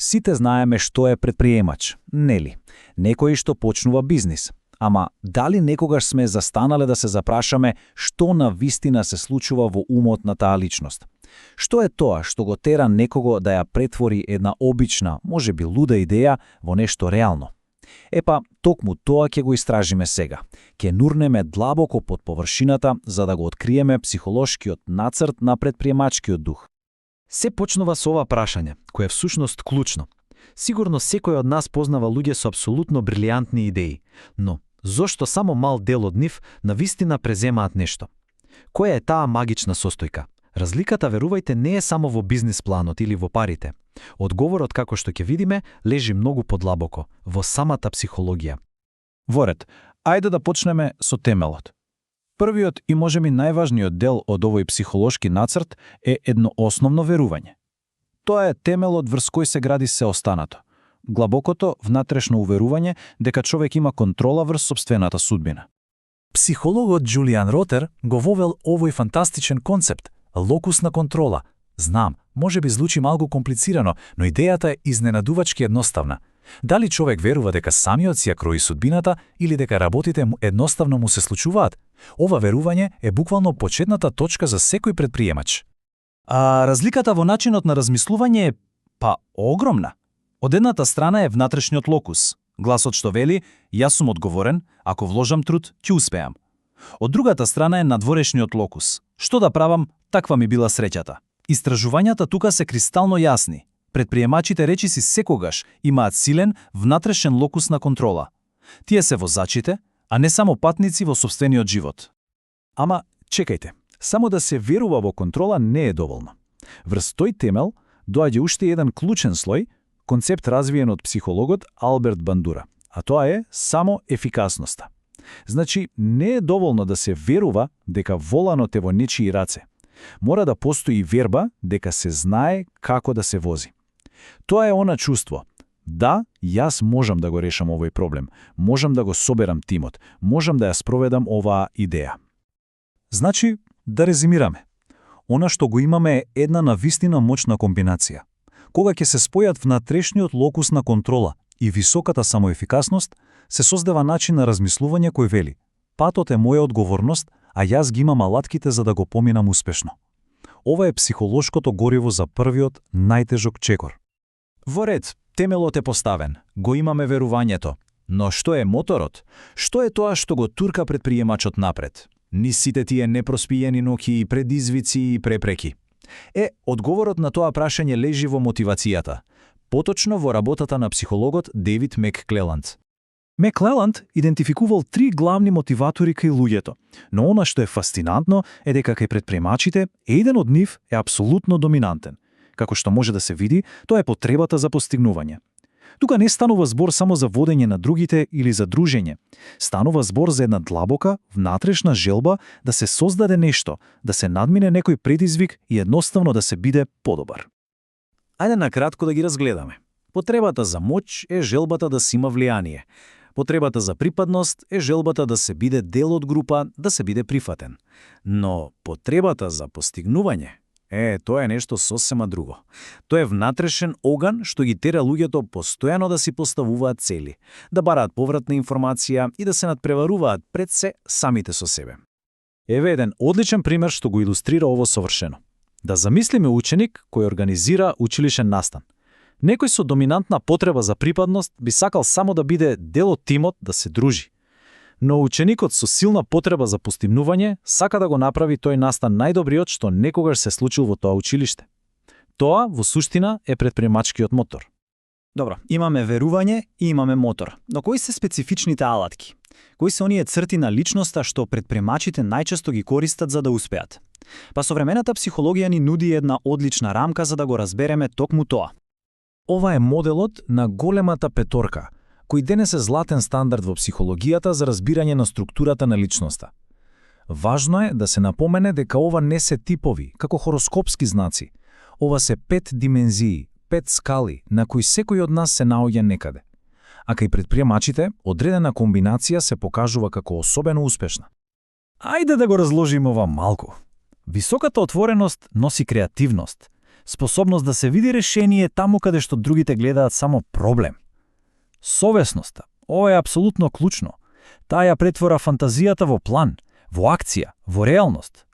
Сите знаеме што е предприемач, нели? Некој што почнува бизнис. Ама дали некогаш сме застанале да се запрашаме што на вистина се случува во умот на таа личност? Што е тоа што го тера некого да ја претвори една обична, можеби луда идеја во нешто реално? Епа, токму тоа ќе го истражиме сега. Ќе нурнеме длабоко под површината за да го откриеме психолошкиот нацрт на предприемачкиот дух. Се почнува со ова прашање, кое е всушност клучно. Сигурно секој од нас познава луѓе со апсолутно брилијантни идеи, но зошто само мал дел од нив навистина преземаат нешто? Која е таа магична состојка? Разликата, верувајте, не е само во бизнис планот или во парите. Одговорот, како што ќе видиме, лежи многу подлабоко, во самата психологија. Воред, ајде да почнеме со темелот. Првиот и можеби најважниот дел од овој психолошки нацрт е едно основно верување. Тоа е темелот врз кој се гради се останато. Глабокото внатрешно уверување дека човек има контрола врз сопствената судбина. Психологот Џулијан Ротер го вовел овој фантастичен концепт – локус на контрола. Знам, може би звучи малку комплицирано, но идејата е изненадувачки едноставна. Дали човек верува дека самиот си ја крои судбината или дека работите едноставно му се случуваат? Ова верување е буквално почетната точка за секој предприемач. А разликата во начинот на размислување е, огромна. Од едната страна е внатрешниот локус, гласот што вели, јас сум одговорен, ако вложам труд, ќе успеам. Од другата страна е надворешниот локус. Што да правам, таква ми била среќата. Истражувањата тука се кристално јасни. Предприемачите речиси секогаш имаат силен внатрешен локус на контрола. Тие се возачите, а не само патници во сопствениот живот. Ама, чекајте, само да се верува во контрола не е доволно. Врз тој темел доаѓа уште еден клучен слој, концепт развиен од психологот Алберт Бандура, а тоа е само ефикасноста. Значи, не е доволно да се верува дека воланот е во нечии раце. Мора да постои верба дека се знае како да се вози. Тоа е она чувство. Да, јас можам да го решам овој проблем, можам да го соберам тимот, можам да ја спроведам оваа идеја. Значи, да резимираме. Она што го имаме е една навистина мочна комбинација. Кога ќе се спојат внатрешниот локус на контрола и високата самоефикасност, се создава начин на размислување кој вели: патот е моја одговорност, а јас ги имам алатките за да го поминам успешно. Ова е психолошкото гориво за првиот, најтежок чекор. Во ред, темелот е поставен, го имаме верувањето. Но што е моторот? Што е тоа што го турка предприемачот напред? Низ сите тие непроспиени ноќи, предизвици и препреки. Одговорот на тоа прашање лежи во мотивацијата. Поточно во работата на психологот Дейвид Мекклеланд. Мекклеланд идентификувал 3 главни мотиватори кај луѓето, но она што е фасцинантно е дека кај предприемачите еден од нив е апсолутно доминантен. Како што може да се види, тоа е потребата за постигнување. Тука не станува збор само за водење на другите или за дружење. Станува збор за една длабока, внатрешна желба да се создаде нешто, да се надмине некој предизвик и едноставно да се биде подобар. Ајде накратко да ги разгледаме. Потребата за моќ е желбата да си има влијание. Потребата за припадност е желбата да се биде дел од група, да се биде прифатен. Но потребата за постигнување тоа е нешто сосема друго. Тоа е внатрешен оган што ги тера луѓето постојано да си поставуваат цели, да бараат повратна информација и да се надпреваруваат пред се самите со себе. Еве еден одличен пример што го илустрира ово совршено. Да замислиме ученик кој организира училишен настан. Некој со доминантна потреба за припадност би сакал само да биде дел од тимот, да се дружи. Но ученикот со силна потреба за постигнување сака да го направи тој настан најдобриот што некогаш се случил во тоа училиште. Тоа, во суштина, е предприемачкиот мотор. Добро, имаме верување и имаме мотор. Но кои се специфичните алатки? Кои се оние црти на личноста што предприемачите најчесто ги користат за да успеат? Па современата психологија ни нуди една одлична рамка за да го разбереме токму тоа. Ова е моделот на големата петорка, кој денес е златен стандард во психологијата за разбирање на структурата на личноста. Важно е да се напомене дека ова не се типови, како хороскопски знаци. Ова се 5 димензии, 5 скали, на кои секој од нас се наоѓа некаде. А кај предприемачите, одредена комбинација се покажува како особено успешна. Ајде да го разложиме ова малку. Високата отвореност носи креативност. Способност да се види решение таму каде што другите гледаат само проблем. Совесноста, ова е апсолутно клучно. Таа ја претвора фантазијата во план, во акција, во реалност.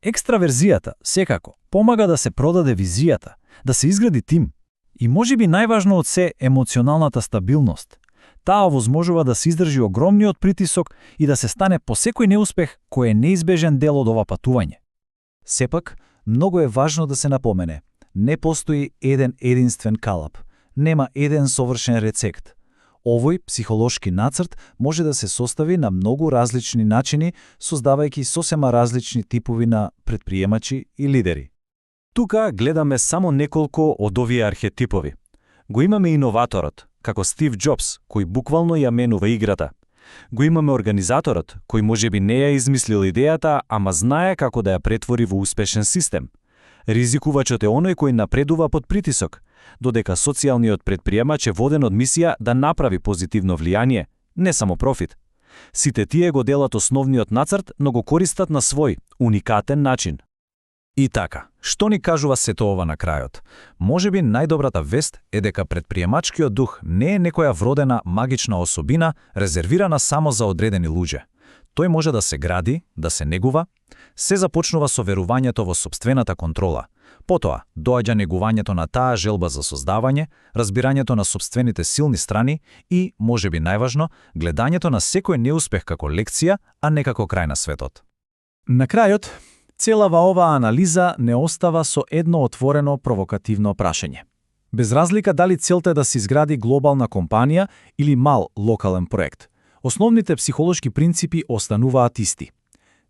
Екстраверзијата, секако, помага да се продаде визијата, да се изгради тим. И можеби најважно од се емоционалната стабилност. Таа овозможува да се издржи огромниот притисок и да се стане по секој неуспех кој е неизбежен дел од ова патување. Сепак, многу е важно да се напомене. Не постои еден единствен калап. Нема еден совршен рецепт. Овој психолошки нацрт може да се состави на многу различни начини, создавајќи сосема различни типови на предприемачи и лидери. Тука гледаме само неколку од овие архетипови. Го имаме иноваторот, како Стив Џобс, кој буквално ја менува играта. Го имаме организаторот, кој можеби не ја измислил идејата, ама знае како да ја претвори во успешен систем. Ризикувачот е оној кој напредува под притисок, додека социјалниот предприемач е воден од мисија да направи позитивно влијание, не само профит. Сите тие го делат основниот нацрт, но го користат на свој, уникатен начин. И така, што ни кажува сето ова на крајот? Можеби најдобрата вест е дека предприемачкиот дух не е некоја вродена магична особина, резервирана само за одредени луѓе. Тој може да се гради, да се негува. Се започнува со верувањето во сопствената контрола. Потоа, доаѓа негувањето на таа желба за создавање, разбирањето на сопствените силни страни и, можеби најважно, гледањето на секој неуспех како лекција, а не како крај на светот. На крајот, целава оваа анализа не остава со едно отворено провокативно прашање. Без разлика дали целта е да се изгради глобална компанија или мал локален проект, основните психолошки принципи остануваат исти.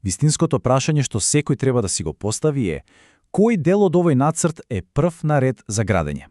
Вистинското прашање што секој треба да си го постави е: кој дел од овој нацрт е прв на ред за градење?